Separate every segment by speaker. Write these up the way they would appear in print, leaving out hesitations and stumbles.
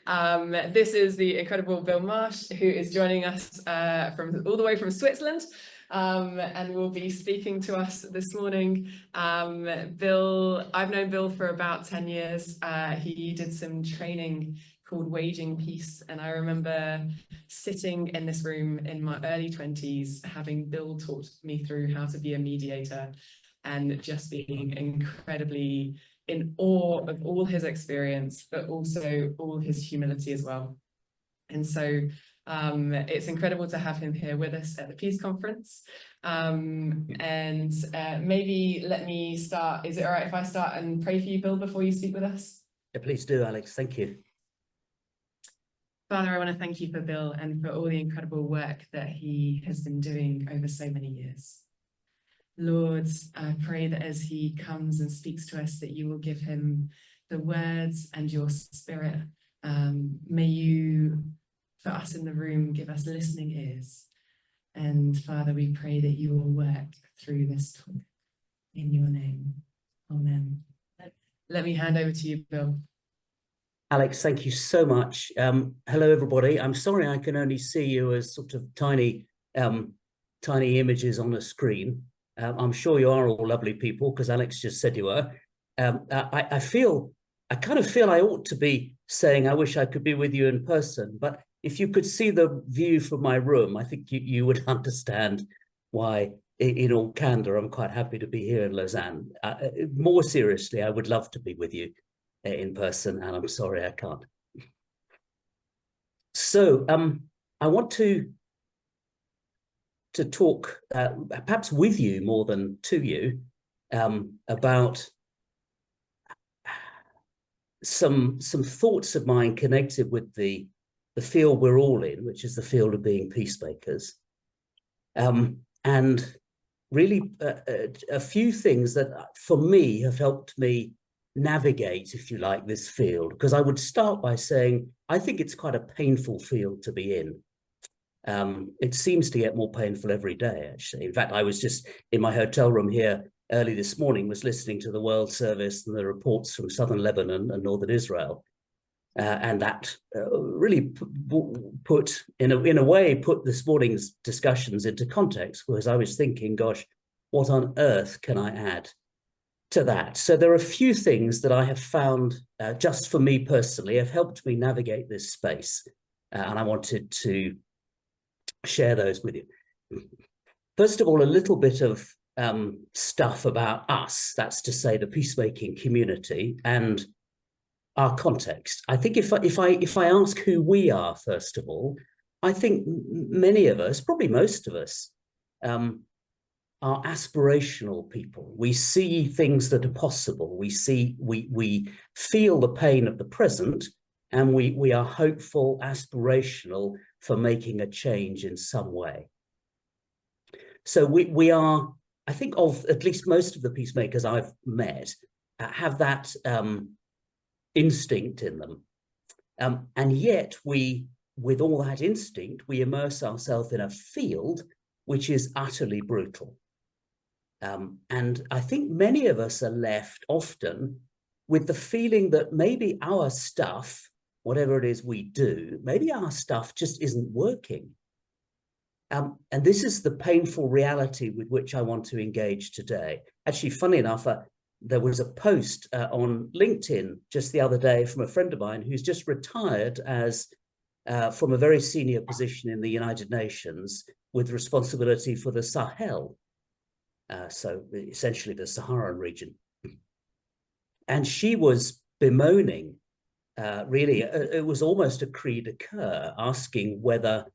Speaker 1: This is the incredible Bill Marsh, who is joining us from all the way from Switzerland, and will be speaking to us this morning. I've known Bill for about 10 years. He did some training called Waging Peace, and I remember sitting in this room in my early 20s, having Bill taught me through how to be a mediator, and just being incredibly in awe of all his experience, but also all his humility as well. And so it's incredible to have him here with us at the Peace Conference. Maybe let me start. Is it all right if I start and pray for you, Bill, before you speak with us?
Speaker 2: Yeah, please do, Alex. Thank you.
Speaker 1: Father, I want to thank you for Bill and for all the incredible work that he has been doing over so many years. Lord, I pray that as he comes and speaks to us, that you will give him the words and your spirit. May you, for us in the room, give us listening ears. And Father, we pray that you will work through this talk in your name. Amen. Let me hand over to you, Bill.
Speaker 2: Alex, thank you so much. Hello, everybody. I'm sorry I can only see you as sort of tiny images on a screen. I'm sure you are all lovely people, because Alex just said you were. I kind of feel I ought to be saying I wish I could be with you in person, but if you could see the view from my room, I think you would understand why, in all candor, I'm quite happy to be here in Lausanne. More seriously, I would love to be with you in person, and I'm sorry I can't. So I want to talk perhaps with you more than to you about some thoughts of mine connected with the field we're all in, which is the field of being peacemakers, and really a few things that for me have helped me navigate, if you like, this field, because I would start by saying I think it's quite a painful field to be in. It seems to get more painful every day, actually. In fact, I was just in my hotel room here early this morning, was listening to the World Service and the reports from southern Lebanon and northern Israel, and that really put this morning's discussions into context, because I was thinking, gosh, what on earth can I add to that? So there are a few things that I have found, just for me personally, have helped me navigate this space, and I wanted to share those with you. First of all, a little bit of stuff about us, that's to say the peacemaking community and our context. I think if I ask who we are, first of all, I think many of us, probably most of us, are aspirational people. We see things that are possible. We feel the pain of the present, and we are hopeful, aspirational for making a change in some way. So we are, I think, of at least most of the peacemakers I've met, have that instinct in them. And yet with all that instinct, we immerse ourselves in a field which is utterly brutal. And I think many of us are left often with the feeling that maybe our stuff, whatever it is we do, maybe our stuff just isn't working. And this is the painful reality with which I want to engage today. Actually, funny enough, there was a post on LinkedIn just the other day from a friend of mine who's just retired from a very senior position in the United Nations with responsibility for the Sahel. So essentially the Saharan region. And she was bemoaning, really, it was almost a cri de coeur, asking whether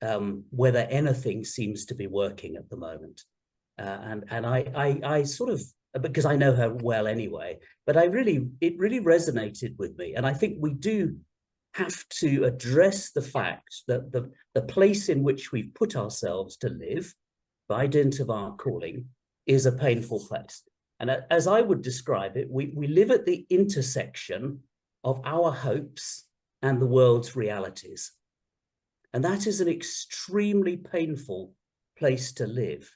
Speaker 2: anything seems to be working at the moment. And I sort of, because I know her well anyway, but it really resonated with me. And I think we do have to address the fact that the place in which we've put ourselves to live, by dint of our calling, is a painful place. And as I would describe it, we live at the intersection of our hopes and the world's realities. And that is an extremely painful place to live.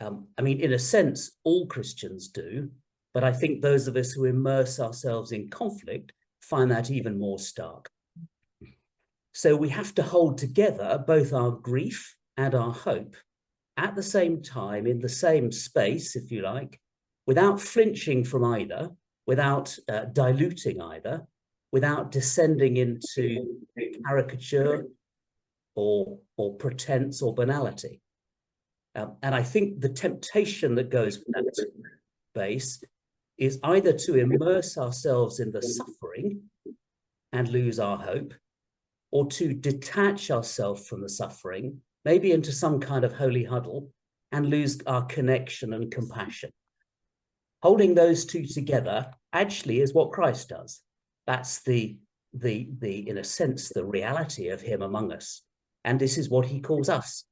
Speaker 2: I mean, in a sense, all Christians do, but I think those of us who immerse ourselves in conflict find that even more stark. So we have to hold together both our grief and our hope at the same time, in the same space, if you like, without flinching from either, without diluting either, without descending into caricature or pretense or banality. And I think the temptation that goes with that space is either to immerse ourselves in the suffering and lose our hope, or to detach ourselves from the suffering, maybe into some kind of holy huddle, and lose our connection and compassion. Holding those two together actually is what Christ does. That's the in a sense, the reality of him among us. And this is what he calls us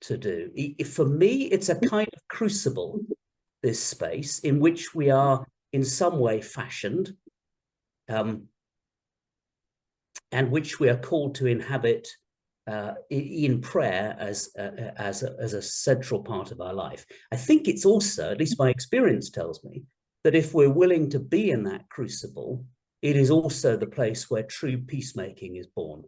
Speaker 2: to do. For me, it's a kind of crucible, this space in which we are in some way fashioned, and which we are called to inhabit in prayer as a central part of our life. I think it's also, at least my experience tells me, that if we're willing to be in that crucible, it is also the place where true peacemaking is born.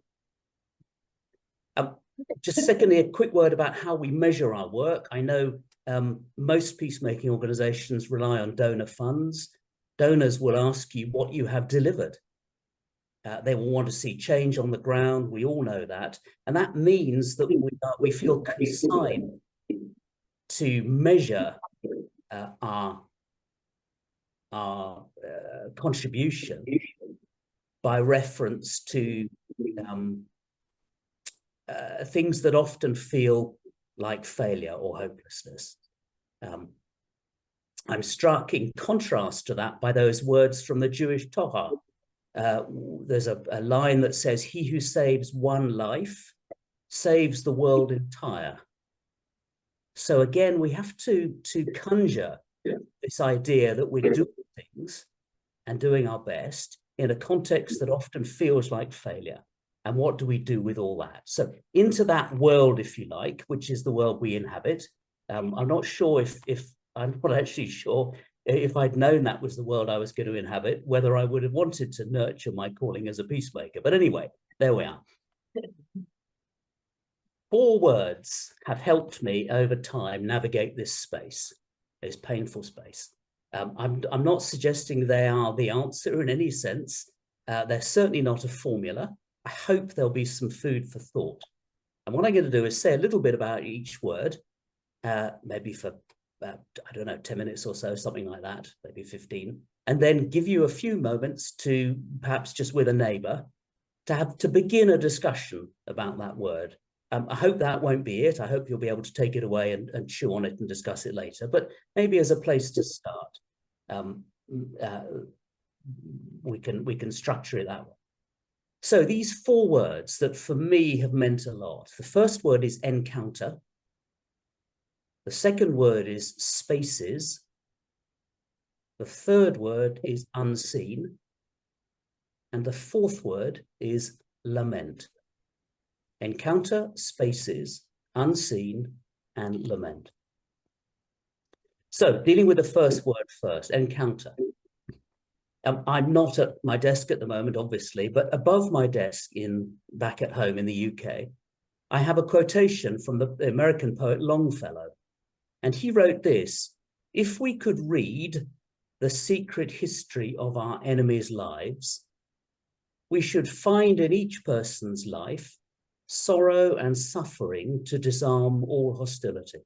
Speaker 2: Just secondly, a quick word about how we measure our work. I know most peacemaking organizations rely on donor funds. Donors will ask you what you have delivered. They will want to see change on the ground. We all know that. And that means that we feel consigned to measure our contribution by reference to things that often feel like failure or hopelessness. I'm struck in contrast to that by those words from the Jewish Torah. There's a line that says, "He who saves one life saves the world entire." So again, we have to conjure this idea that we're doing things and doing our best in a context that often feels like failure. And what do we do with all that? So into that world, if you like, which is the world we inhabit. I'm not sure I'm not actually sure if I'd known that was the world I was going to inhabit, whether I would have wanted to nurture my calling as a peacemaker. But anyway, there we are. 4 words have helped me over time navigate this space, this painful space. I'm not suggesting they are the answer in any sense. They're certainly not a formula. I hope there'll be some food for thought. And what I'm going to do is say a little bit about each word, maybe for I don't know, 10 minutes or so, something like that, maybe 15, and then give you a few moments to perhaps just with a neighbor to begin a discussion about that word. I hope that won't be it. I hope you'll be able to take it away and chew on it and discuss it later, but maybe as a place to start, we can structure it that way. So these 4 words that for me have meant a lot. The first word is encounter. The second word is spaces. The third word is unseen. And the fourth word is lament. Encounter, spaces, unseen, and lament. So dealing with the first word first, encounter. I'm not at my desk at the moment, obviously, but above my desk back at home in the UK, I have a quotation from the American poet Longfellow. And he wrote this: "If we could read the secret history of our enemies' lives, we should find in each person's life sorrow and suffering to disarm all hostility."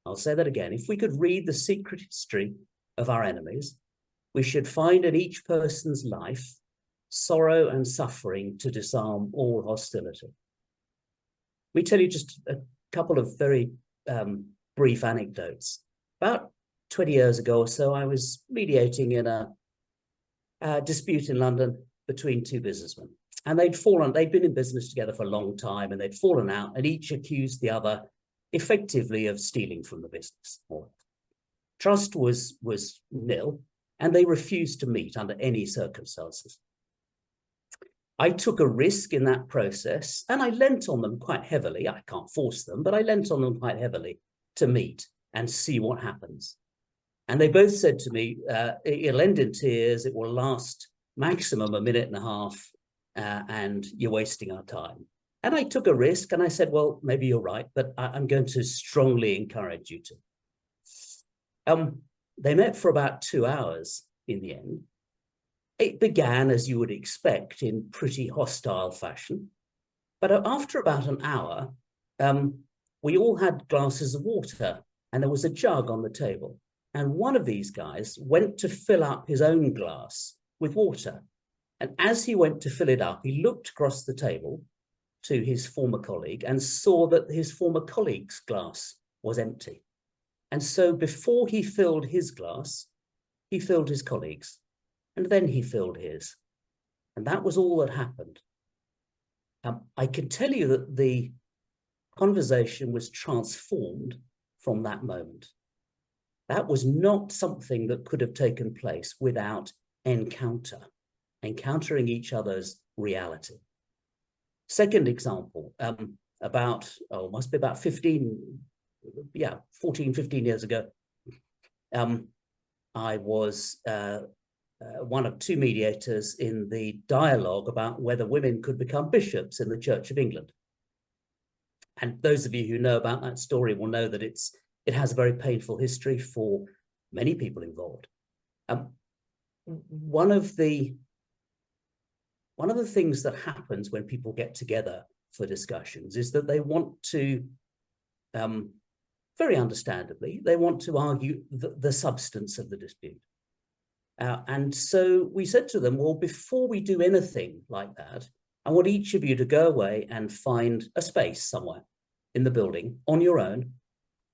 Speaker 2: I'll say that again. If we could read the secret history of our enemies, we should find in each person's life sorrow and suffering to disarm all hostility. Let me tell you just a couple of very brief anecdotes. About 20 years ago or so, I was mediating in a dispute in London between 2 businessmen. And they'd been in business together for a long time, and they'd fallen out, and each accused the other effectively of stealing from the business. Trust was nil, and they refused to meet under any circumstances. I took a risk in that process, and I lent on them quite heavily. I can't force them, but I lent on them quite heavily to meet and see what happens. And they both said to me, it'll end in tears, it will last maximum a minute and a half, and you're wasting our time. And I took a risk and I said, well, maybe you're right, but I'm going to strongly encourage you to. They met for about 2 hours in the end. It began, as you would expect, in pretty hostile fashion. But after about an hour, we all had glasses of water and there was a jug on the table. And one of these guys went to fill up his own glass with water. And as he went to fill it up, he looked across the table to his former colleague and saw that his former colleague's glass was empty. And so before he filled his glass, he filled his colleague's, and then he filled his. And that was all that happened. I can tell you that the conversation was transformed from that moment. That was not something that could have taken place without encountering each other's reality. Second example, must be about 14, 15 years ago, I was one of two mediators in the dialogue about whether women could become bishops in the Church of England. And those of you who know about that story will know that it has a very painful history for many people involved. One of the things that happens when people get together for discussions is that they want to, very understandably, they want to argue the substance of the dispute. And so we said to them, well, before we do anything like that, I want each of you to go away and find a space somewhere in the building on your own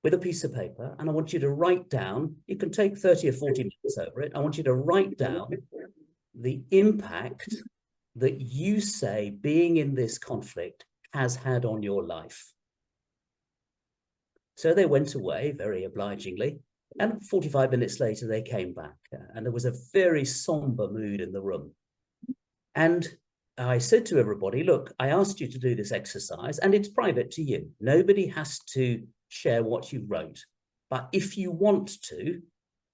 Speaker 2: with a piece of paper. And I want you to write down, you can take 30 or 40 minutes over it. I want you to write down the impact that you say being in this conflict has had on your life. So they went away very obligingly. And 45 minutes later, they came back and there was a very somber mood in the room. And I said to everybody, look, I asked you to do this exercise and it's private to you. Nobody has to share what you wrote. But if you want to,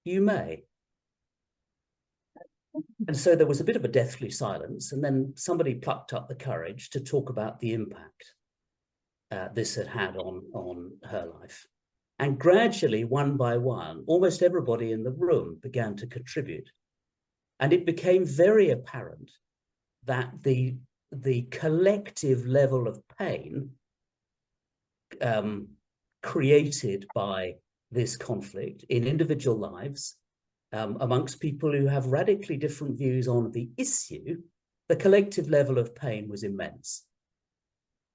Speaker 2: you may. And so there was a bit of a deathly silence. And then somebody plucked up the courage to talk about the impact this had had on her life. And gradually, one by one, almost everybody in the room began to contribute. And it became very apparent that the collective level of pain created by this conflict in individual lives, amongst people who have radically different views on the issue, the collective level of pain was immense.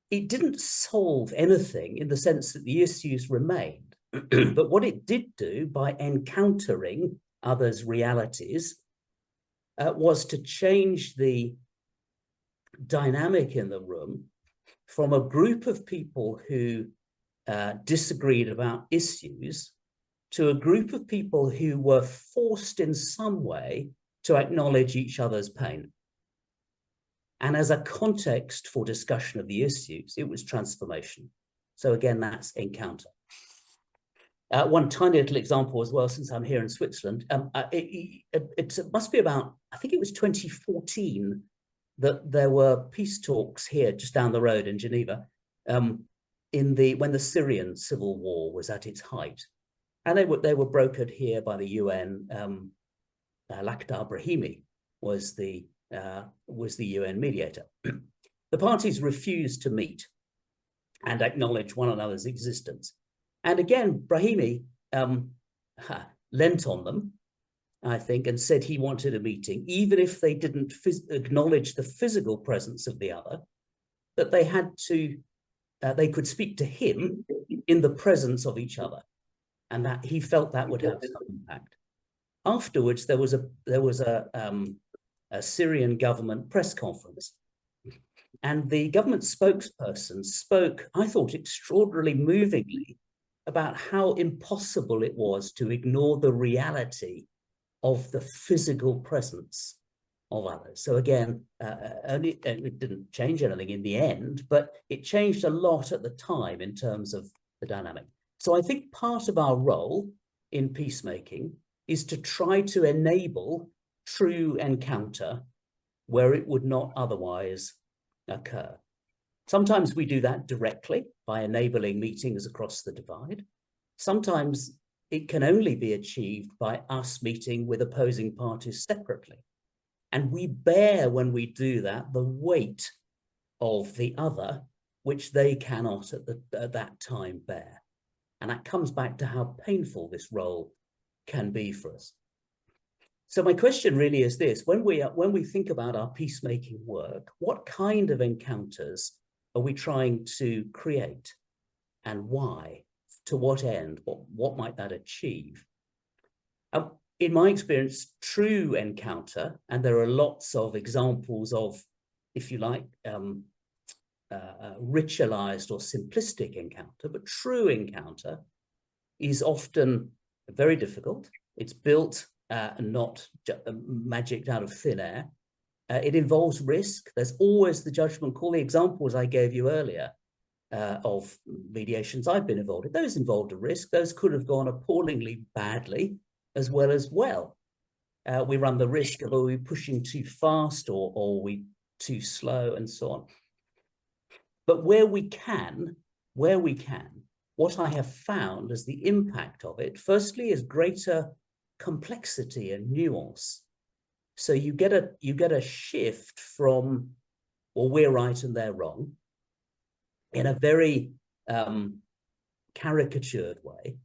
Speaker 2: It didn't solve anything in the sense that the issues remained, but what it did do by encountering others' realities was to change the dynamic in the room from a group of people who disagreed about issues to a group of people who were forced in some way to acknowledge each other's pain. And as a context for discussion of the issues, it was transformation. So again, that's encounter. One tiny little example as well, since I'm here in Switzerland, it must be about, I think it was 2014, that there were peace talks here just down the road in Geneva when the Syrian civil war was at its height. And they were brokered here by the UN. Lakhdar Brahimi was the UN mediator. The parties refused to meet and acknowledge one another's existence. And again, Brahimi lent on them, I think, and said he wanted a meeting, even if they didn't acknowledge the physical presence of the other, that they had to, they could speak to him in the presence of each other, and that he felt that would have some impact. Afterwards, there was a Syrian government press conference, and the government spokesperson spoke, I thought, extraordinarily movingly about how impossible it was to ignore the reality of the physical presence of others. So again, it didn't change anything in the end, but it changed a lot at the time in terms of the dynamic. So I think part of our role in peacemaking is to try to enable true encounter where it would not otherwise occur. Sometimes we do that directly by enabling meetings across the divide. Sometimes it can only be achieved by us meeting with opposing parties separately. And we bear, when we do that, the weight of the other, which they cannot at that time bear. And that comes back to how painful this role can be for us. So my question really is this: when we think about our peacemaking work, what kind of encounters are we trying to create, and why? To what end? What might that achieve? In my experience, true encounter, and there are lots of examples of, if you like, ritualized or simplistic encounter, but true encounter is often very difficult. It's built and not magicked out of thin air. It involves risk. There's always the judgment call. The examples I gave you earlier of mediations I've been involved in, those involved a risk. Those could have gone appallingly badly as well as well. We run the risk of, are we pushing too fast, or are we too slow, and so on. But where we can, what I have found as the impact of it, firstly, is greater complexity and nuance. So you get a shift from, well, we're right and they're wrong, in a very caricatured way,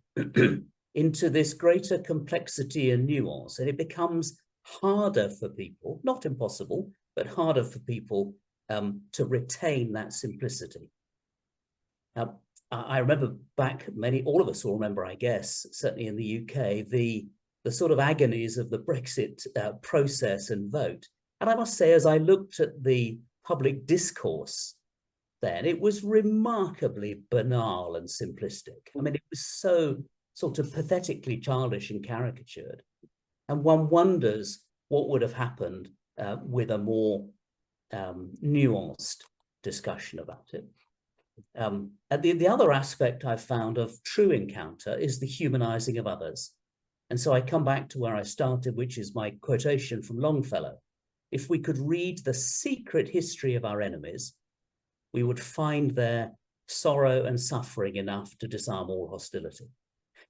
Speaker 2: into this greater complexity and nuance. And it becomes harder for people, not impossible, but harder for people to retain that simplicity. I remember back, all of us will remember, I guess, certainly in the UK, the sort of agonies of the Brexit process and vote. And I must say, as I looked at the public discourse then, it was remarkably banal and simplistic. I mean, it was so sort of pathetically childish and caricatured. And one wonders what would have happened with a more nuanced discussion about it. And the other aspect I've found of true encounter is the humanizing of others. And so I come back to where I started, which is my quotation from Longfellow. If we could read the secret history of our enemies, we would find their sorrow and suffering enough to disarm all hostility.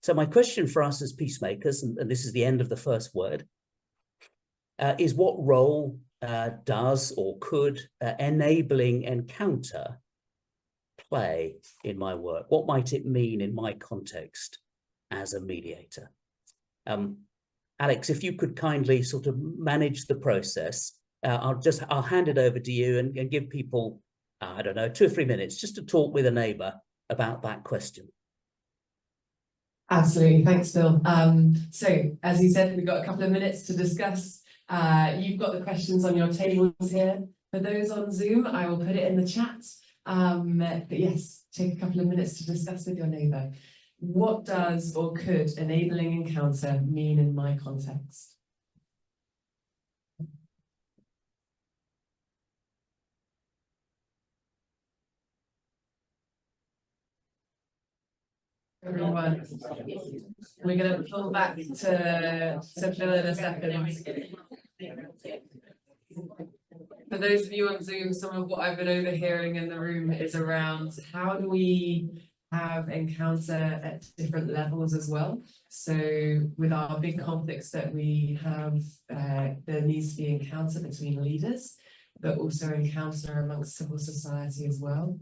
Speaker 2: So my question for us as peacemakers, and this is the end of the first word, is what role does or could enabling encounter play in my work? What might it mean in my context as a mediator? Alex, if you could kindly sort of manage the process, I'll hand it over to you and give people, I don't know, 2 or 3 minutes just to talk with a neighbour about that question.
Speaker 1: Absolutely, thanks, Phil. So as you said, we've got a couple of minutes to discuss. You've got the questions on your tables here. For those on Zoom, I will put it in the chat. But yes, take a couple of minutes to discuss with your neighbour. What does or could enabling encounter mean in my context? Everyone, we're going to pull back to Phil in a second. For those of you on Zoom, some of what I've been overhearing in the room is around how do we have encounter at different levels as well. So with our big conflicts that we have, there needs to be encounter between leaders, but also encounter amongst civil society as well.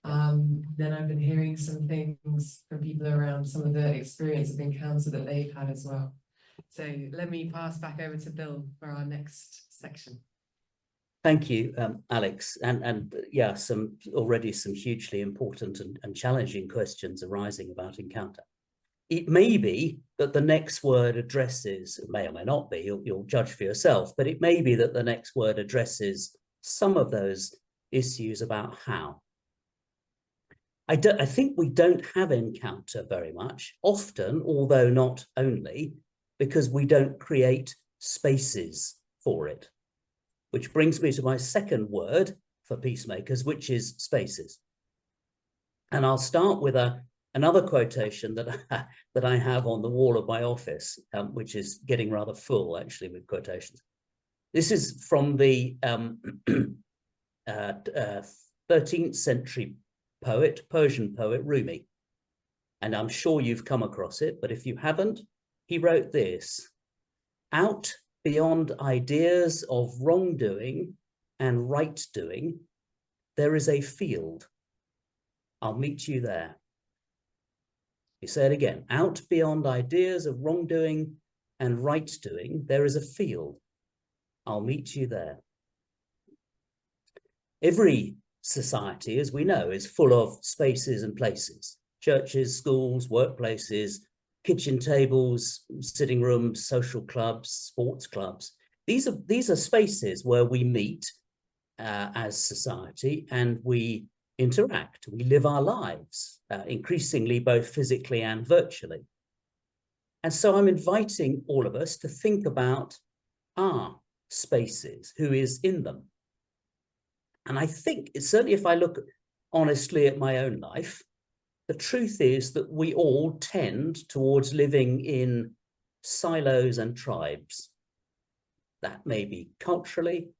Speaker 1: Then I've been hearing some things from people around some of the experience of encounter that they've had as well. So let me pass back over to Bill for our next section.
Speaker 2: Thank you, Alex. And yeah, already some hugely important and challenging questions arising about encounter. It may be that the next word addresses, it may or may not be, you'll judge for yourself, but it may be that the next word addresses some of those issues about how. I think we don't have encounter very much, often, although not only, because we don't create spaces for it. Which brings me to my second word for peacemakers, which is spaces. And I'll start with another quotation that I have on the wall of my office, which is getting rather full, actually, with quotations. This is from the 13th century poet, Persian poet Rumi. And I'm sure you've come across it, but if you haven't, he wrote this: out beyond ideas of wrongdoing and right doing, there is a field. I'll meet you there. You say it again: out beyond ideas of wrongdoing and right doing, there is a field. I'll meet you there. Every society, as we know, is full of spaces and places. Churches, schools, workplaces, kitchen tables, sitting rooms, social clubs, sports clubs. These are spaces where we meet as society, and we interact, we live our lives, increasingly both physically and virtually. And so I'm inviting all of us to think about our spaces, who is in them. And I think, certainly if I look honestly at my own life, the truth is that we all tend towards living in silos and tribes. That may be culturally,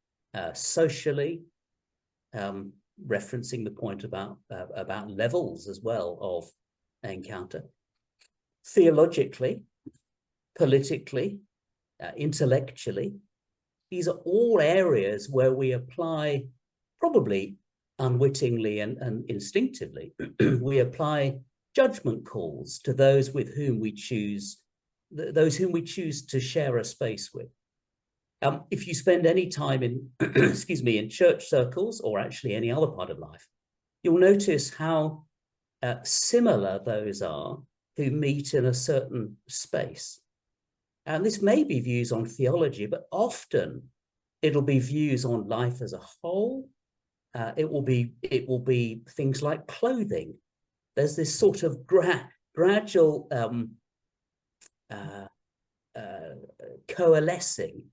Speaker 2: socially, referencing the point about levels as well of encounter, theologically, politically, intellectually. These are all areas where we apply, probably unwittingly and instinctively, we apply judgment calls to those with whom we choose, to share a space with. If you spend any time in, excuse me, in church circles, or actually any other part of life, you'll notice how similar those are who meet in a certain space. And this may be views on theology, but often it'll be views on life as a whole. It will be things like clothing. There's this sort of gradual coalescing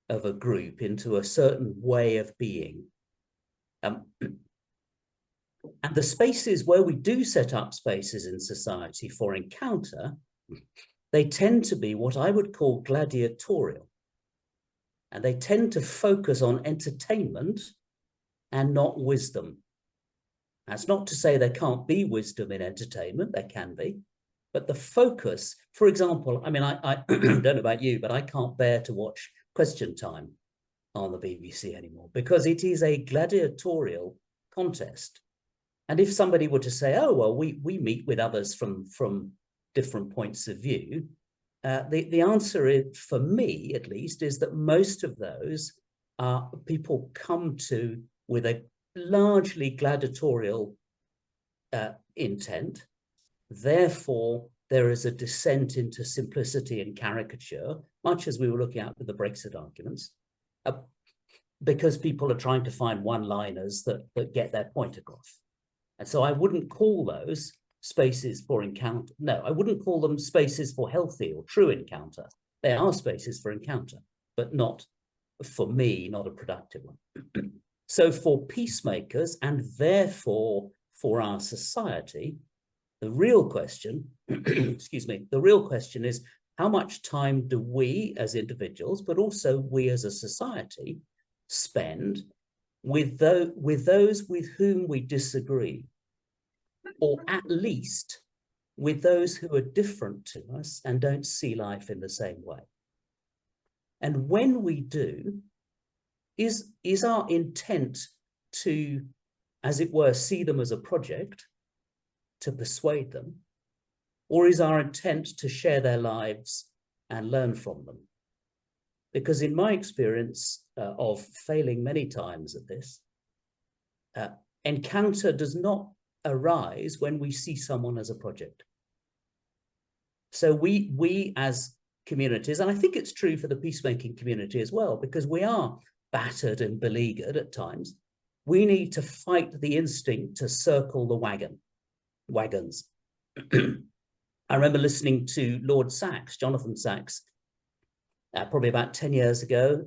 Speaker 2: of a group into a certain way of being. And the spaces where we do set up spaces in society for encounter, they tend to be what I would call gladiatorial. And they tend to focus on entertainment and not wisdom. That's not to say there can't be wisdom in entertainment, there can be, but the focus, for example, I mean, I don't know about you, but I can't bear to watch Question Time on the BBC anymore because it is a gladiatorial contest. And if somebody were to say, oh, well, we meet with others from different points of view, the answer is, for me at least, is that most of those people come to with a largely gladiatorial intent. Therefore, there is a descent into simplicity and caricature, much as we were looking at with the Brexit arguments, because people are trying to find one-liners that get their point across. And so I wouldn't call those spaces for encounter. No, I wouldn't call them spaces for healthy or true encounter. They are spaces for encounter, but not, for me, not a productive one. So for peacemakers, and therefore for our society, the real question, excuse me, the real question is, how much time do we as individuals, but also we as a society, spend with those with whom we disagree, or at least with those who are different to us and don't see life in the same way? And when we do, is our intent to, as it were, see them as a project, to persuade them, or is our intent to share their lives and learn from them? Because in my experience of failing many times at this, encounter does not arise when we see someone as a project. So we as communities, and I think it's true for the peacemaking community as well, because we are battered and beleaguered at times, we need to fight the instinct to circle the wagons. I remember listening to Lord Sachs, Jonathan Sachs, probably about 10 years ago,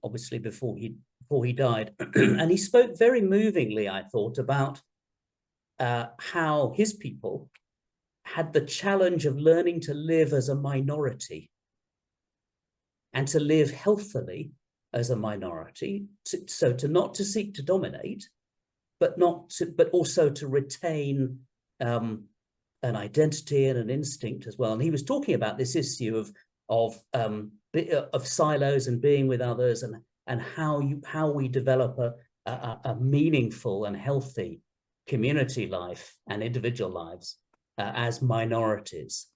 Speaker 2: obviously before he died. And he spoke very movingly, I thought, about how his people had the challenge of learning to live as a minority and to live healthily as a minority, to not to seek to dominate, but also to retain an identity and an instinct as well. And he was talking about this issue of silos and being with others, and how we develop a meaningful and healthy community life and individual lives as minorities.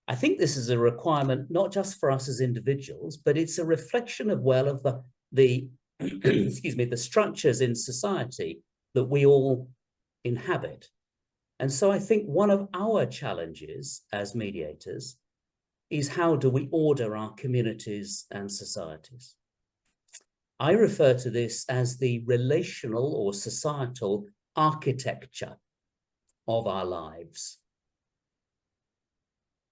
Speaker 2: I think this is a requirement not just for us as individuals, but it's a reflection of the excuse me, the structures in society that we all inhabit. And so I think one of our challenges as mediators is, how do we order our communities and societies? I refer to this as the relational or societal architecture of our lives.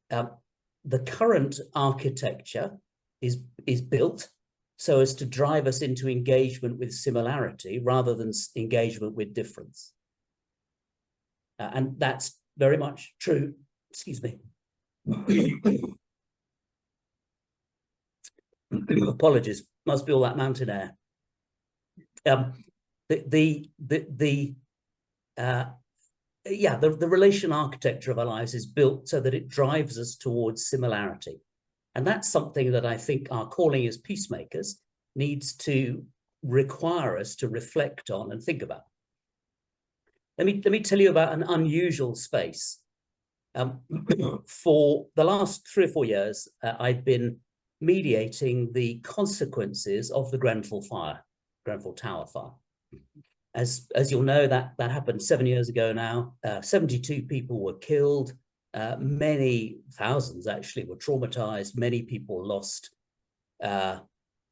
Speaker 2: The current architecture is built so as to drive us into engagement with similarity rather than engagement with difference. And that's very much true, excuse me. Apologies, must be all that mountain air. The relation architecture of our lives is built so that it drives us towards similarity. And that's something that I think our calling as peacemakers needs to require us to reflect on and think about. Let me tell you about an unusual space. For the last 3 or 4 years, I've been mediating the consequences of the Grenfell Tower fire. As you'll know, that happened 7 years ago now. 72 people were killed. Many thousands actually were traumatized. Many people lost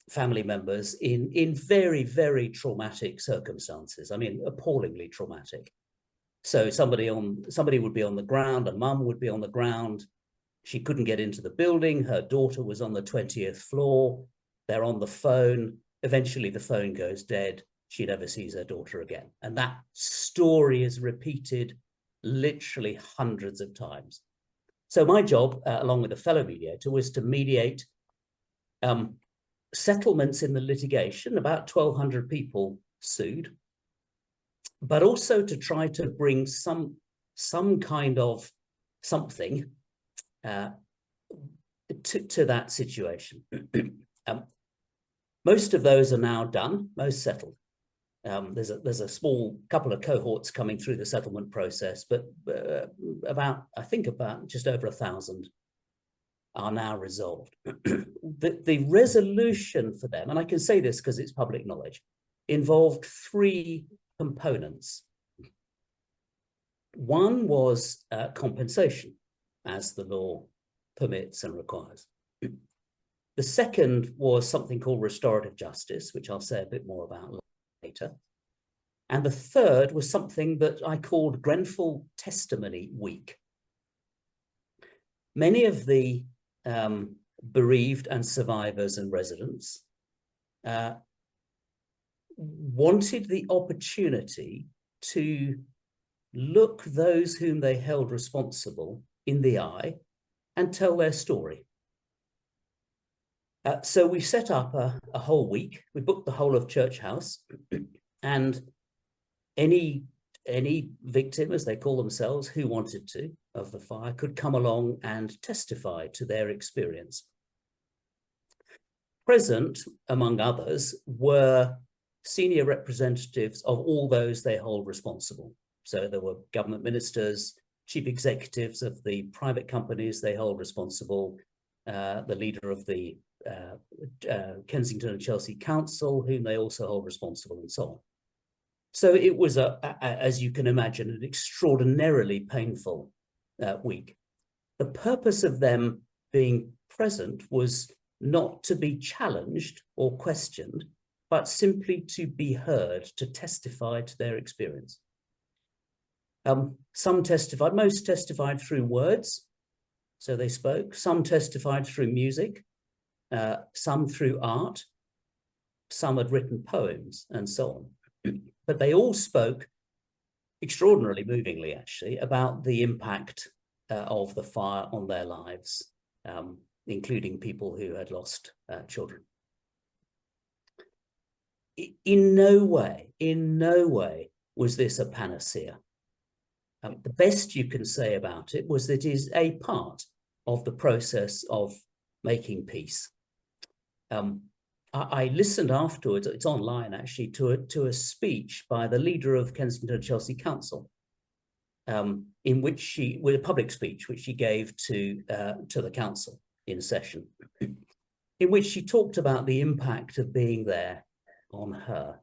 Speaker 2: family members in very, very traumatic circumstances. I mean, appallingly traumatic. So somebody would be on the ground, a mum would be on the ground. She couldn't get into the building. Her daughter was on the 20th floor. They're on the phone. Eventually the phone goes dead. She never sees her daughter again. And that story is repeated literally hundreds of times. So my job, along with a fellow mediator, was to mediate settlements in the litigation. About 1,200 people sued, but also to try to bring some kind of something to that situation. Most of those are now done, most settled. There's a small couple of cohorts coming through the settlement process, but I think about just over 1,000 are now resolved. The resolution for them, and I can say this because it's public knowledge, involved 3 components. One was compensation, as the law permits and requires. The second was something called restorative justice, which I'll say a bit more about later. And the third was something that I called Grenfell Testimony Week. Many of the bereaved and survivors and residents wanted the opportunity to look those whom they held responsible in the eye and tell their story. So we set up a whole week. We booked the whole of Church House, and any victim, as they call themselves, who wanted to, of the fire, could come along and testify to their experience. Present, among others, were senior representatives of all those they hold responsible. So there were government ministers, chief executives of the private companies they hold responsible, the leader of the Kensington and Chelsea Council, whom they also hold responsible, and so on. So it was, as you can imagine, an extraordinarily painful week. The purpose of them being present was not to be challenged or questioned, but simply to be heard, to testify to their experience. Some testified, most testified through words, so they spoke. Some testified through music, some through art, some had written poems, and so on. But they all spoke extraordinarily movingly, actually, about the impact of the fire on their lives, including people who had lost children. in no way was this a panacea. The best you can say about it was that it is a part of the process of making peace. I listened afterwards, it's online actually, to a speech by the leader of Kensington and Chelsea Council, in which she, with a public speech, which she gave to the council in session, in which she talked about the impact of being there on her.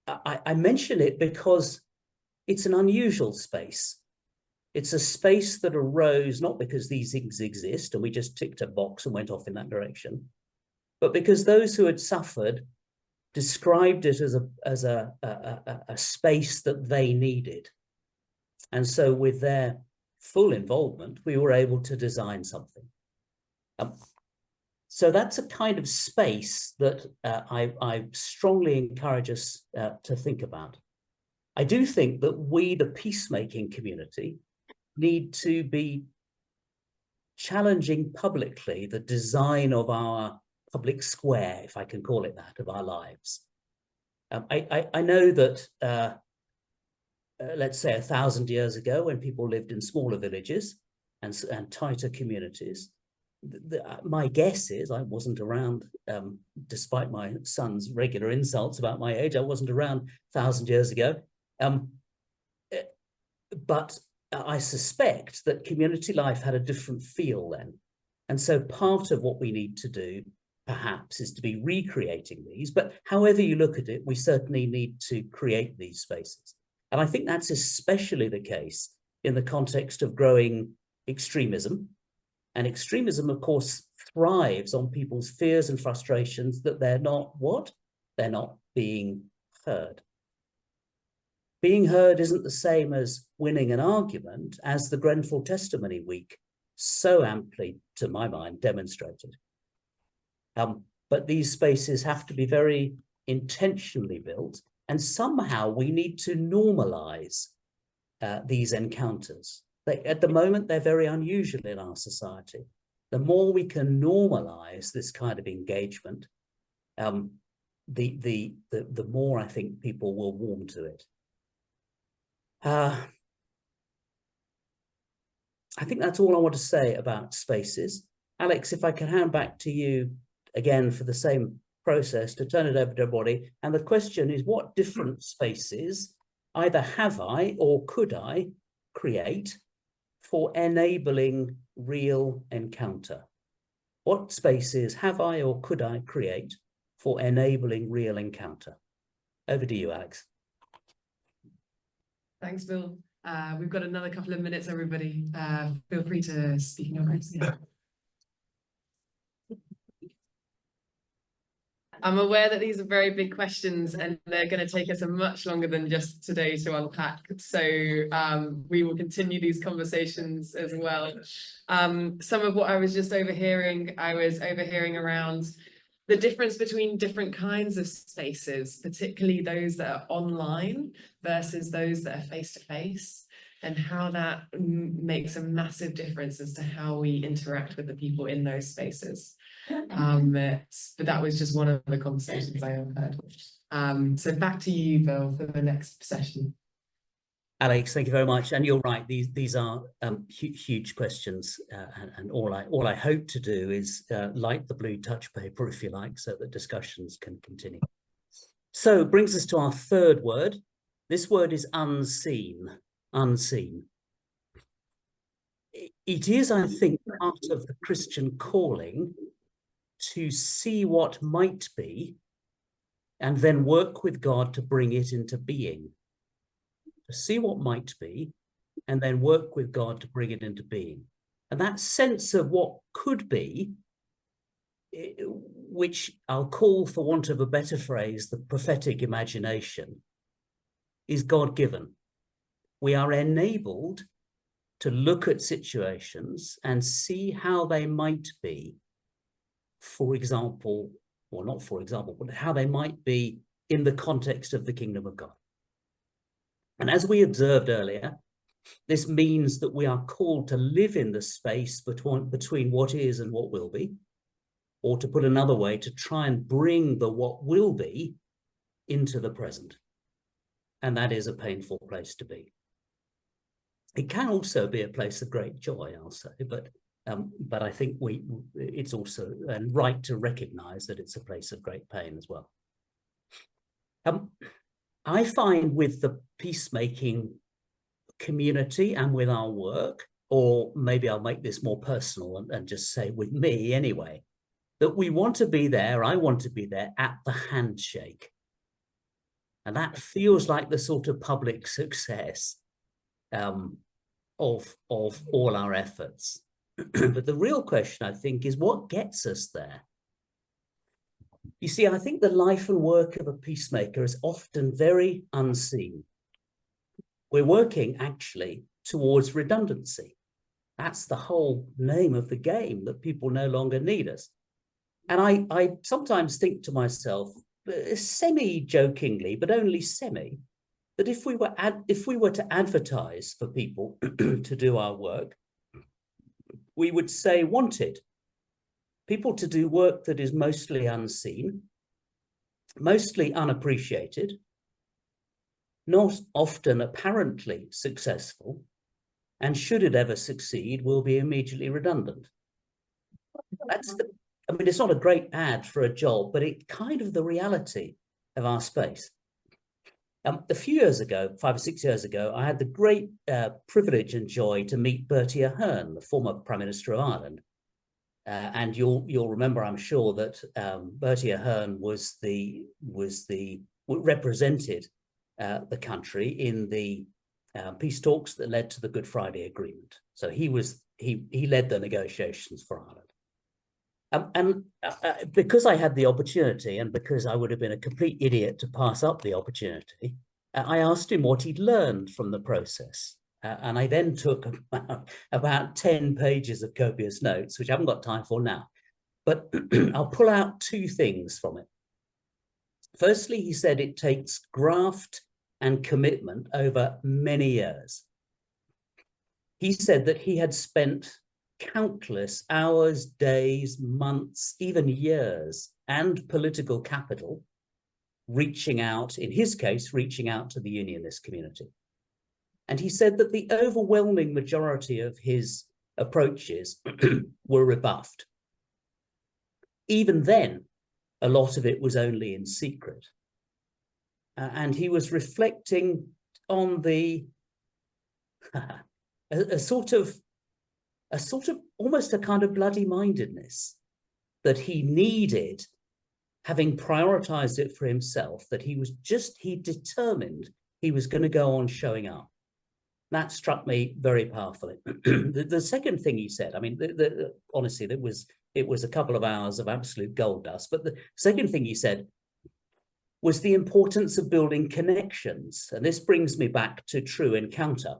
Speaker 2: I mention it because it's an unusual space. It's a space that arose not because these things exist and we just ticked a box and went off in that direction, but because those who had suffered described it as a space that they needed. And so with their full involvement, we were able to design something. So that's a kind of space that I strongly encourage us to think about. I do think that we, the peacemaking community, need to be challenging publicly the design of our public square, if I can call it that, of our lives. I know that, let's say 1,000 years ago, when people lived in smaller villages and tighter communities, my guess is, I wasn't around, despite my son's regular insults about my age, I wasn't around 1,000 years ago. But I suspect that community life had a different feel then. And so part of what we need to do, perhaps, is to be recreating these. But however you look at it, we certainly need to create these spaces. And I think that's especially the case in the context of growing extremism. And extremism, of course, thrives on people's fears and frustrations that they're not what? They're not being heard. Being heard isn't the same as winning an argument, as the Grenfell Testimony Week so amply, to my mind, demonstrated. But these spaces have to be very intentionally built, and somehow we need to normalize these encounters. At the moment, they're very unusual in our society. The more we can normalize this kind of engagement, the more I think people will warm to it. I think that's all I want to say about spaces. Alex, if I can hand back to you again for the same process to turn it over to everybody. And the question is, what different spaces either have I or could I create for enabling real encounter? What spaces have I or could I create for enabling real encounter? Over to you, Alex.
Speaker 1: Thanks, Bill. We've got another couple of minutes, everybody. Feel free to speak in your groups. Yeah. I'm aware that these are very big questions and they're going to take us a much longer than just today to unpack. So we will continue these conversations as well. Some of what I was just overhearing, around the difference between different kinds of spaces, particularly those that are online versus those that are face-to-face, and how that makes a massive difference as to how we interact with the people in those spaces. But that was just one of the conversations I overheard. So back to you, Bill, for the next session.
Speaker 2: Alex, thank you very much. And you're right; these are huge questions, and all I hope to do is light the blue touch paper, if you like, so that discussions can continue. So it brings us to our third word. This word is unseen. Unseen. It is, I think, part of the Christian calling to see what might be, and then work with God to bring it into being. To see what might be, and then work with God to bring it into being. And that sense of what could be, which I'll call, for want of a better phrase, the prophetic imagination, is God-given. We are enabled to look at situations and see how they might be, for example, or not for example, but how they might be in the context of the kingdom of God. And as we observed earlier, this means that we are called to live in the space between what is and what will be, or to put another way, to try and bring the what will be into the present. And that is a painful place to be. It can also be a place of great joy, I'll say, but I think it's also right to recognize that it's a place of great pain as well. I find with the peacemaking community and with our work, or maybe I'll make this more personal and just say with me anyway, that we want to be there, I want to be there at the handshake. And that feels like the sort of public success of all our efforts. But the real question, I think, is what gets us there? You see, I think the life and work of a peacemaker is often very unseen. We're working actually towards redundancy. That's the whole name of the game, that people no longer need us. And I sometimes think to myself, semi-jokingly, but only semi, that if we were to advertise for people to do our work, we would say wanted. People to do work that is mostly unseen, mostly unappreciated, not often apparently successful, and should it ever succeed, will be immediately redundant. I mean, it's not a great ad for a job, but it's kind of the reality of our space. A few years ago, 5 or 6 years ago, I had the great privilege and joy to meet Bertie Ahern, the former Prime Minister of Ireland. And you'll remember, I'm sure, that Bertie Ahern represented the country in the peace talks that led to the Good Friday Agreement. So he led the negotiations for Ireland. And because I had the opportunity, and because I would have been a complete idiot to pass up the opportunity, I asked him what he'd learned from the process. And I then took about 10 pages of copious notes, which I haven't got time for now. But I'll pull out 2 things from it. Firstly, he said it takes graft and commitment over many years. He said that he had spent countless hours, days, months, even years, and political capital reaching out, in his case, reaching out to the unionist community. And he said that the overwhelming majority of his approaches were rebuffed. Even then, a lot of it was only in secret. And he was reflecting on the a sort of almost a kind of bloody-mindedness that he needed, having prioritized it for himself, that he determined he was going to go on showing up. That struck me very powerfully. The second thing he said, I mean, honestly, it was a couple of hours of absolute gold dust, but the second thing he said was the importance of building connections. And this brings me back to True Encounter.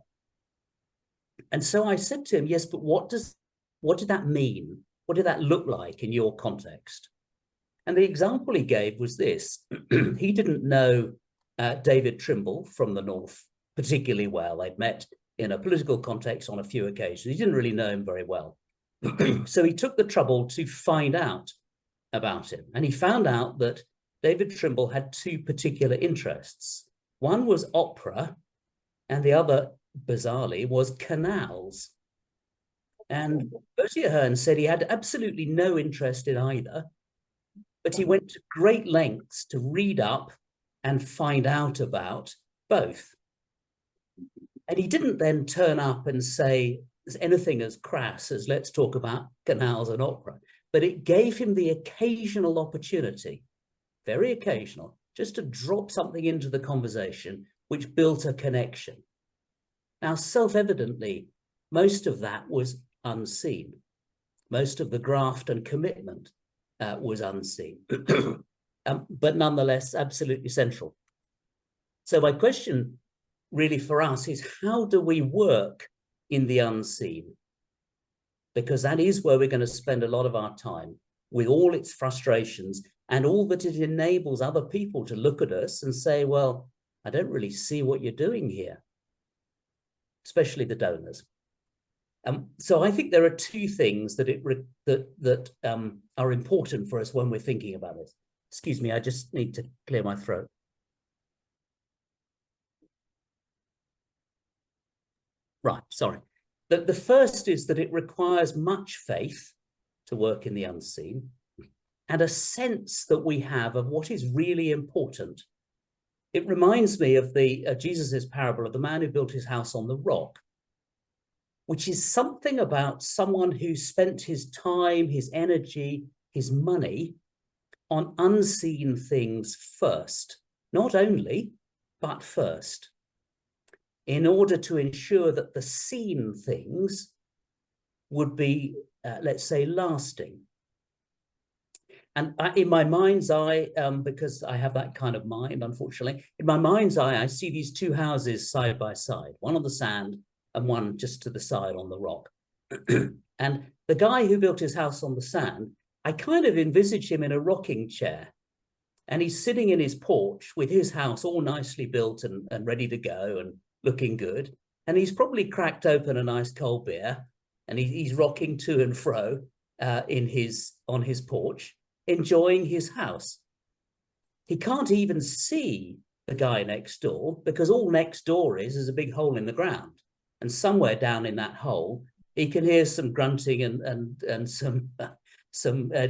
Speaker 2: And so I said to him, yes, but what did that mean? What did that look like in your context? And the example he gave was this. He didn't know David Trimble from the North particularly well. They'd met in a political context on a few occasions. He didn't really know him very well. So he took the trouble to find out about him. And he found out that David Trimble had 2 particular interests. One was opera, and the other, bizarrely, was canals. And Bertie Ahern said he had absolutely no interest in either, but he went to great lengths to read up and find out about both. And he didn't then turn up and say anything as crass as let's talk about canals and opera, but it gave him the occasional opportunity, very occasional, just to drop something into the conversation which built a connection. Now, self-evidently, most of that was unseen. Most of the graft and commitment was unseen, but nonetheless, absolutely central. So my question really for us is, how do we work in the unseen? Because that is where we're going to spend a lot of our time, with all its frustrations and all that it enables other people to look at us and say, well, I don't really see what you're doing here, especially the donors. So I think there are two things that are important for us when we're thinking about this. Excuse me, I just need to clear my throat. Right, sorry. The first is that it requires much faith to work in the unseen, and a sense that we have of what is really important. It reminds me of the Jesus's parable of the man who built his house on the rock, which is something about someone who spent his time, his energy, his money on unseen things first, not only, but first, in order to ensure that the seen things would be, let's say, lasting. And in my mind's eye, because I have that kind of mind, unfortunately, in my mind's eye, I see these two houses side by side, one on the sand and one just to the side on the rock. And the guy who built his house on the sand, I kind of envisage him in a rocking chair, and he's sitting in his porch with his house all nicely built and ready to go and looking good. And he's probably cracked open a nice cold beer, and he's rocking to and fro on his porch, enjoying his house. He can't even see the guy next door, because all next door is a big hole in the ground. And somewhere down in that hole, he can hear some grunting and some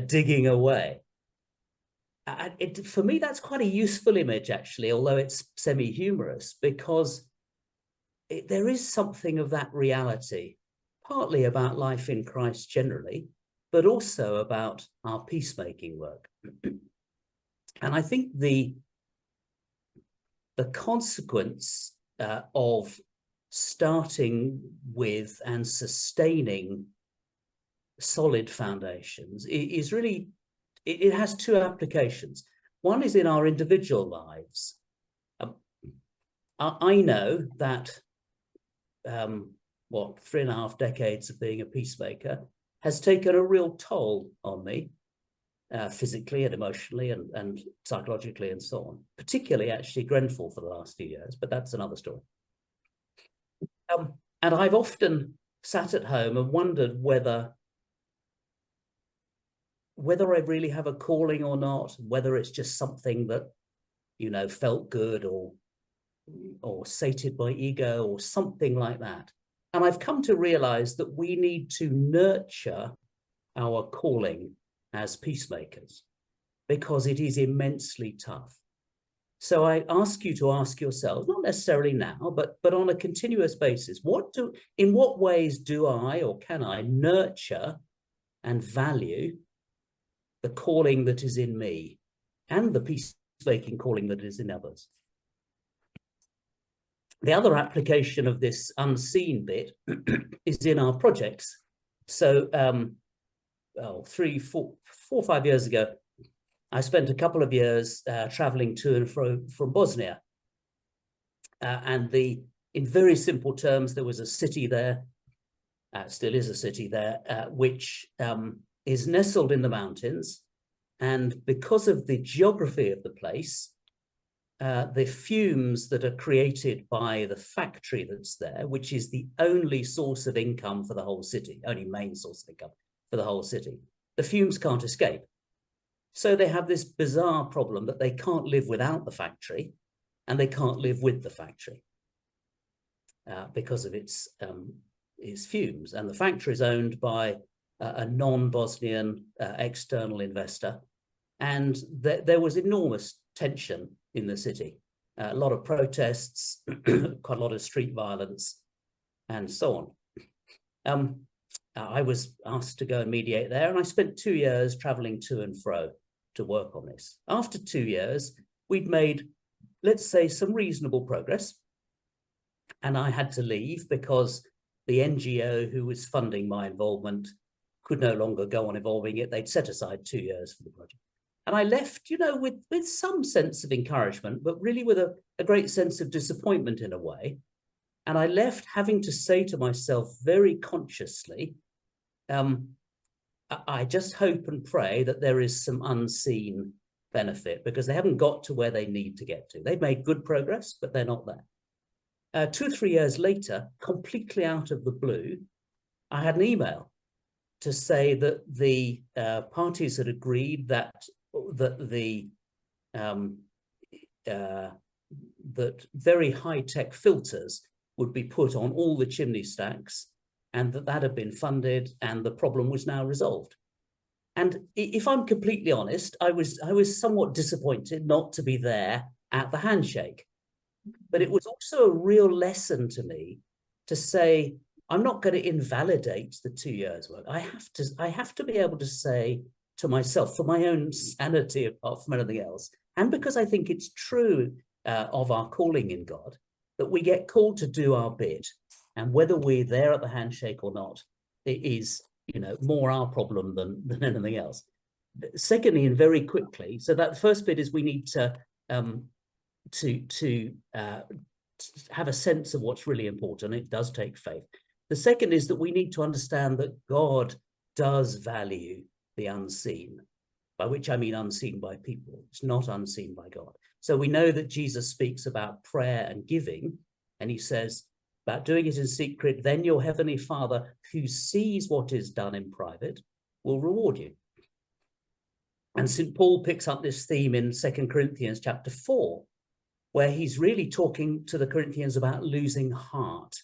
Speaker 2: digging away. For me, that's quite a useful image, actually, although it's semi-humorous, because there is something of that reality, partly about life in Christ generally, but also about our peacemaking work. And I think the consequence of starting with and sustaining solid foundations is really, it has two applications. One is in our individual lives. I know that 3.5 decades of being a peacemaker has taken a real toll on me, physically and emotionally and psychologically and so on, particularly actually Grenfell for the last few years, but that's another story. And I've often sat at home and wondered whether I really have a calling or not, whether it's just something that, you know, felt good or sated my ego or something like that. And I've come to realize that we need to nurture our calling as peacemakers, because it is immensely tough. So I ask you to ask yourselves, not necessarily now, but on a continuous basis, in what ways do I or can I nurture and value the calling that is in me and the peacemaking calling that is in others? The other application of this unseen bit is in our projects. So 4 or 5 years ago, I spent a couple of years traveling to and fro from Bosnia. And in very simple terms, there was a city there, still is a city there, which is nestled in the mountains. And because of the geography of the place, the fumes that are created by the factory that's there, which is the only source of income for the whole city, only main source of income for the whole city, the fumes can't escape. So they have this bizarre problem that they can't live without the factory, and they can't live with the factory because of its fumes. And the factory is owned by a non-Bosnian external investor. And there was enormous tension in the city, a lot of protests, quite a lot of street violence, and so on. I was asked to go and mediate there, and I spent 2 years traveling to and fro to work on this. After 2 years, we'd made, let's say, some reasonable progress, and I had to leave because the NGO who was funding my involvement could no longer go on involving it. They'd set aside 2 years for the project. And I left, you know, with some sense of encouragement, but really with a great sense of disappointment in a way. And I left having to say to myself very consciously, I just hope and pray that there is some unseen benefit, because they haven't got to where they need to get to. They've made good progress, but they're not there. 2 or 3 years later, completely out of the blue, I had an email to say that the parties had agreed that very high-tech filters would be put on all the chimney stacks, and that had been funded, and the problem was now resolved. And if I'm completely honest, I was somewhat disappointed not to be there at the handshake. But it was also a real lesson to me to say, I'm not going to invalidate the 2 years' work. I have to be able to say to myself, for my own sanity, apart from anything else, and because I think it's true of our calling in God, that we get called to do our bit, and whether we're there at the handshake or not, it is, more our problem than anything else. Secondly, and very quickly, so that first bit is we need to have a sense of what's really important. It does take faith. The second is that we need to understand that God does value the unseen, by which I mean unseen by people. It's not unseen by God. So we know that Jesus speaks about prayer and giving, and he says about doing it in secret, then your heavenly Father, who sees what is done in private, will reward you. And St. Paul picks up this theme in 2 Corinthians chapter 4, where he's really talking to the Corinthians about losing heart.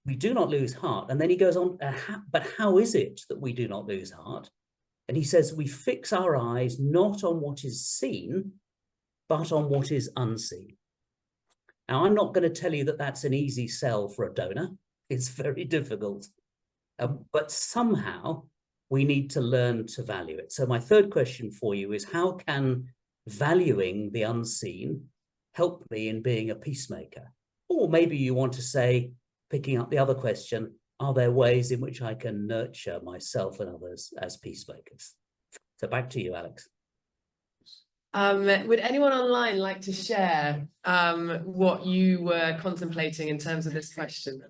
Speaker 2: We do not lose heart. And then he goes on, but how is it that we do not lose heart? And he says, we fix our eyes not on what is seen, but on what is unseen. Now, I'm not going to tell you that that's an easy sell for a donor. It's very difficult. But somehow we need to learn to value it. So my third question for you is, how can valuing the unseen help me in being a peacemaker? Or maybe you want to say, picking up the other question, are there ways in which I can nurture myself and others as peacemakers? So back to you, Alex.
Speaker 1: Would anyone online like to share what you were contemplating in terms of this question?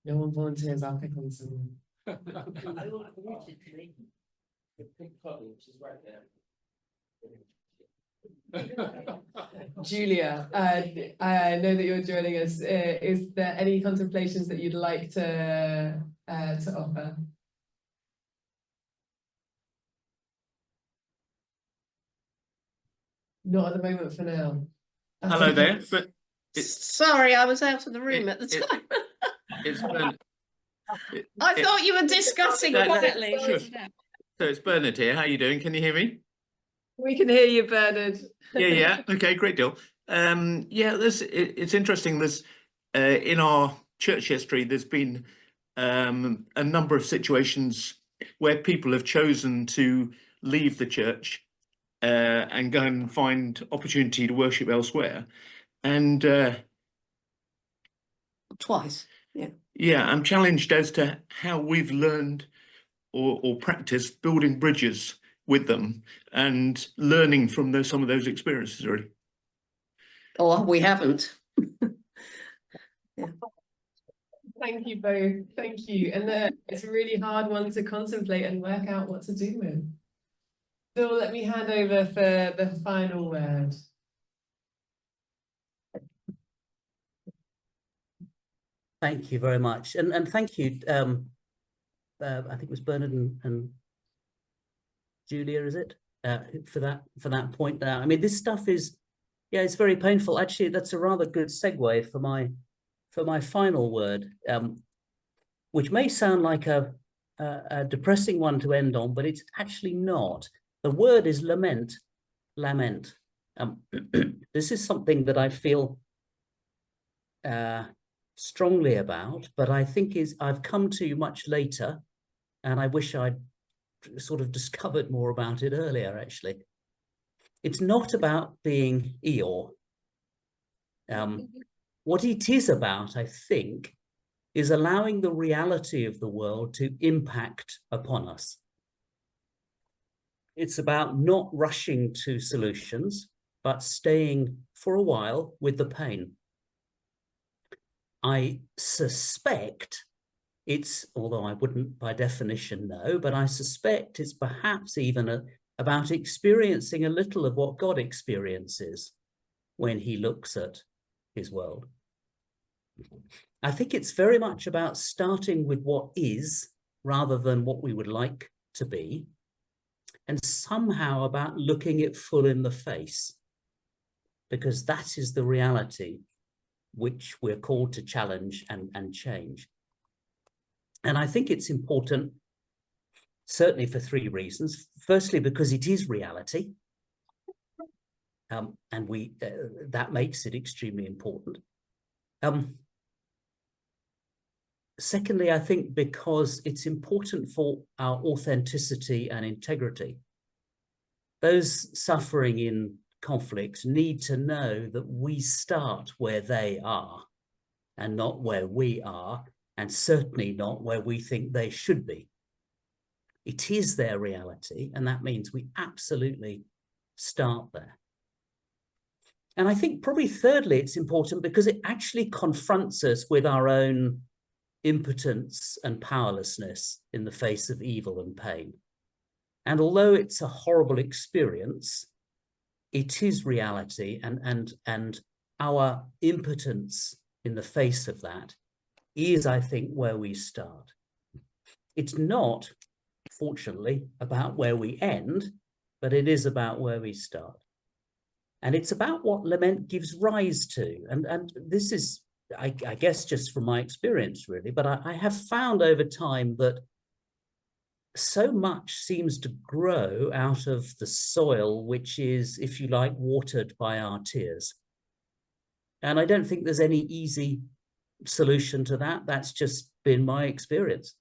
Speaker 1: No one volunteers, I'll pick on someone. Julia, I know that you're joining us. Is there any contemplations that you'd like to offer? Not at the moment for now.
Speaker 3: Hello there. But
Speaker 4: sorry, I was out of the room at the time. I thought you were discussing quietly.
Speaker 3: Sure. So it's Bernard here. How are you doing? Can you hear me?
Speaker 1: We can hear you, Bernard.
Speaker 3: Yeah. Okay, great deal. It's interesting. There's in our church history, there's been a number of situations where people have chosen to leave the church and go and find opportunity to worship elsewhere. And
Speaker 4: twice.
Speaker 3: Yeah, I'm challenged as to how we've learned or practiced building bridges with them and learning from some of those experiences, really.
Speaker 4: Oh, we haven't.
Speaker 1: Yeah. Thank you both. Thank you. And it's a really hard one to contemplate and work out what to do with. So let me hand over for the final word.
Speaker 2: Thank you very much. And thank you. I think it was Bernard and Julia, is it? For that point there. I mean, this stuff is, it's very painful. Actually, that's a rather good segue for my final word, which may sound like a depressing one to end on, but it's actually not. The word is lament. Lament. This is something that I feel strongly about, but I think I've come to much later, and I wish I'd sort of discovered more about it earlier, actually. It's not about being Eeyore. What it is about, I think, is allowing the reality of the world to impact upon us. It's about not rushing to solutions, but staying for a while with the pain. I suspect although I wouldn't by definition know, but I suspect it's perhaps even about experiencing a little of what God experiences when he looks at his world. I think it's very much about starting with what is rather than what we would like to be, and somehow about looking it full in the face, because that is the reality which we're called to challenge and change. And I think it's important, certainly for three reasons. Firstly, because it is reality, and that makes it extremely important. Secondly, I think because it's important for our authenticity and integrity. Those suffering in conflicts need to know that we start where they are and not where we are, and certainly not where we think they should be. It is their reality, and that means we absolutely start there. And I think probably thirdly, it's important because it actually confronts us with our own impotence and powerlessness in the face of evil and pain. And although it's a horrible experience, it is reality, and our impotence in the face of that is, I think, where we start. It's not, fortunately, about where we end, but it is about where we start. And it's about what lament gives rise to. And this is, I guess, just from my experience, really, but I have found over time that so much seems to grow out of the soil, which is, if you like, watered by our tears. And I don't think there's any easy solution to that. That's just been my experience.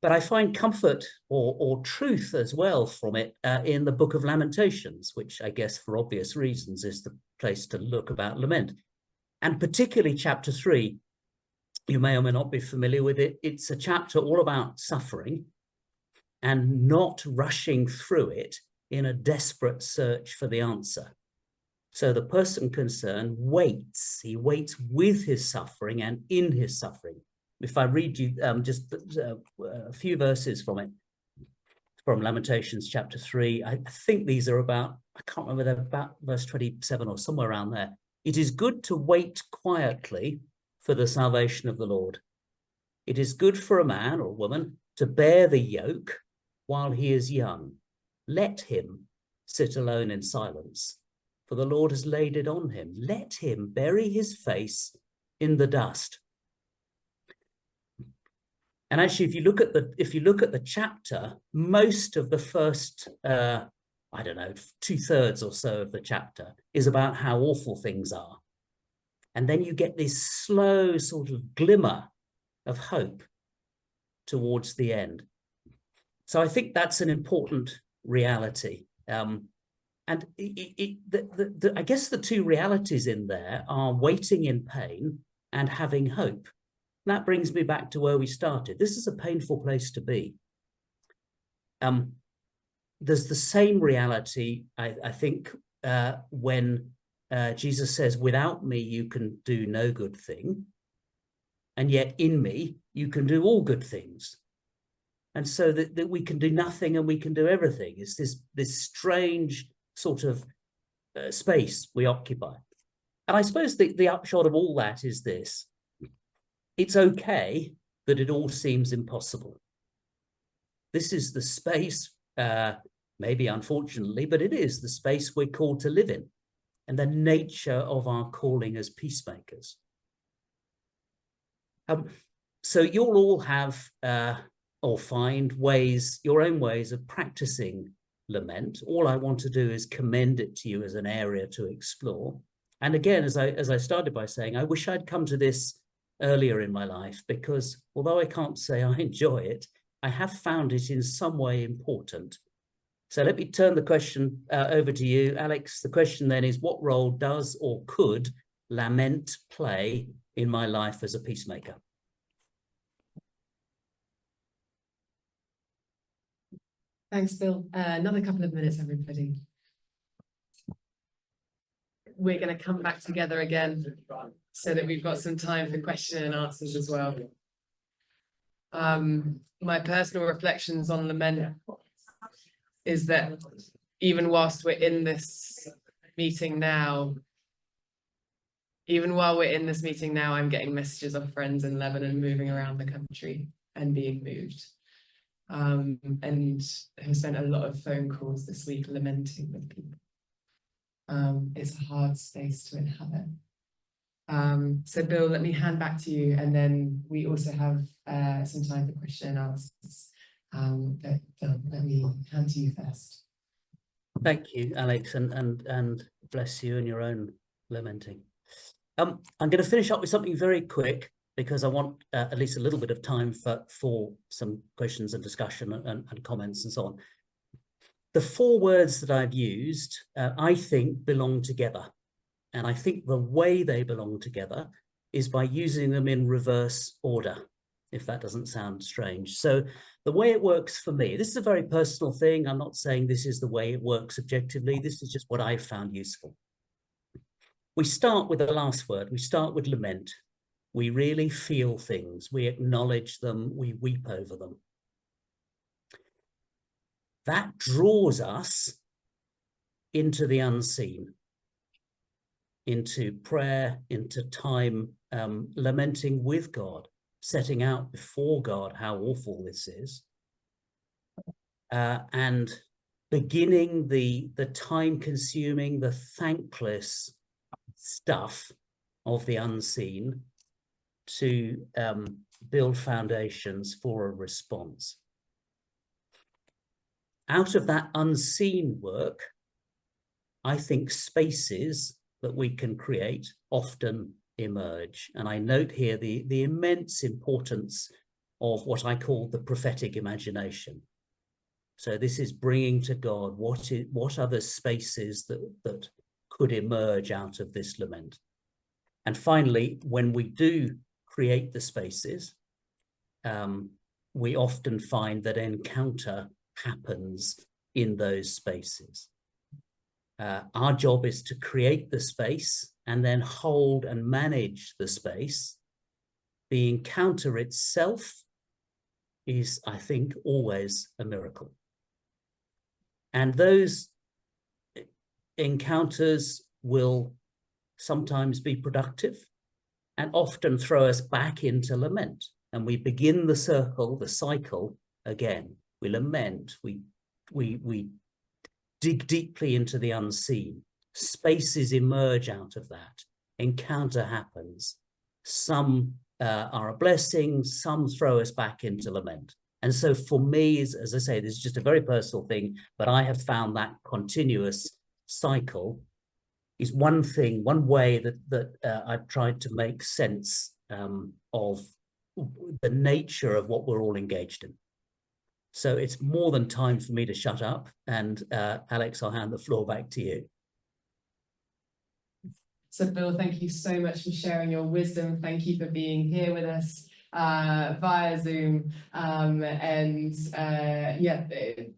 Speaker 2: But I find comfort or truth as well from it in the Book of Lamentations, which I guess for obvious reasons is the place to look about lament. And particularly chapter 3, you may or may not be familiar with it. It's a chapter all about suffering and not rushing through it in a desperate search for the answer. So the person concerned waits. He waits with his suffering and in his suffering. If I read you just a few verses from it, from Lamentations chapter 3, I think these are about, I can't remember, they're about verse 27 or somewhere around there. It is good to wait quietly for the salvation of the Lord. It is good for a man or woman to bear the yoke while he is young. Let him sit alone in silence, for the Lord has laid it on him. Let him bury his face in the dust. And actually, if you look at the chapter, most of the first, I don't know, 2/3 or so of the chapter is about how awful things are. And then you get this slow sort of glimmer of hope towards the end. So I think that's an important reality. And I guess the two realities in there are waiting in pain and having hope. And that brings me back to where we started. This is a painful place to be. There's the same reality, I think, when Jesus says, without me, you can do no good thing. And yet in me, you can do all good things. And so that we can do nothing and we can do everything. It's this strange sort of space we occupy. And I suppose the upshot of all that is this. It's okay that it all seems impossible. This is the space, maybe unfortunately, but it is the space we're called to live in, and the nature of our calling as peacemakers. So you'll all have or find ways, your own ways of practicing lament. All I want to do is commend it to you as an area to explore. And again, as I started by saying, I wish I'd come to this earlier in my life, because although I can't say I enjoy it, I have found it in some way important. So let me turn the question over to you, Alex. The question then is, what role does or could lament play in my life as a peacemaker?
Speaker 1: Thanks, Bill. Another couple of minutes, everybody. We're going to come back together again so that we've got some time for question and answers as well. My personal reflections on lament is that even whilst we're in this meeting now, I'm getting messages of friends in Lebanon moving around the country and being moved. And have spent a lot of phone calls this week lamenting with people. It's a hard space to inhabit. So Bill, let me hand back to you, and then we also have some time for question and answers. But Bill, let me hand to you first.
Speaker 2: Thank you, Alex, and bless you in your own lamenting. I'm going to finish up with something very quick, because I want at least a little bit of time for some questions and discussion and comments and so on. The 4 words that I've used, I think, belong together. And I think the way they belong together is by using them in reverse order, if that doesn't sound strange. So the way it works for me, this is a very personal thing. I'm not saying this is the way it works objectively. This is just what I've found useful. We start with the last word. We start with lament. We really feel things. We acknowledge them. We weep over them. That draws us into the unseen, into prayer, into time, lamenting with God, setting out before God how awful this is, and beginning the time-consuming, the thankless stuff of the unseen to build foundations for a response. Out of that unseen work, I think spaces that we can create often emerge. And I note here the immense importance of what I call the prophetic imagination. So this is bringing to God what are the spaces that could emerge out of this lament. And finally, when we do create the spaces, we often find that encounter happens in those spaces. Our job is to create the space and then hold and manage the space. The encounter itself is, I think, always a miracle. And those encounters will sometimes be productive and often throw us back into lament. And we begin the circle, the cycle again. We lament, we dig deeply into the unseen. Spaces emerge out of that. Encounter happens. Some are a blessing, some throw us back into lament. And so for me, as I say, this is just a very personal thing, but I have found that continuous cycle is one way that I've tried to make sense of the nature of what we're all engaged in. So it's more than time for me to shut up. And Alex, I'll hand the floor back to you.
Speaker 1: So Bill, thank you so much for sharing your wisdom. Thank you for being here with us via Zoom. Yeah,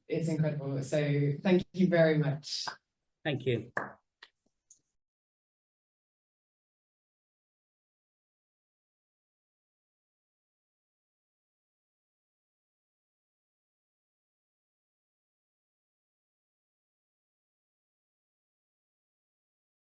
Speaker 1: it's incredible. So thank you very much.
Speaker 2: Thank you.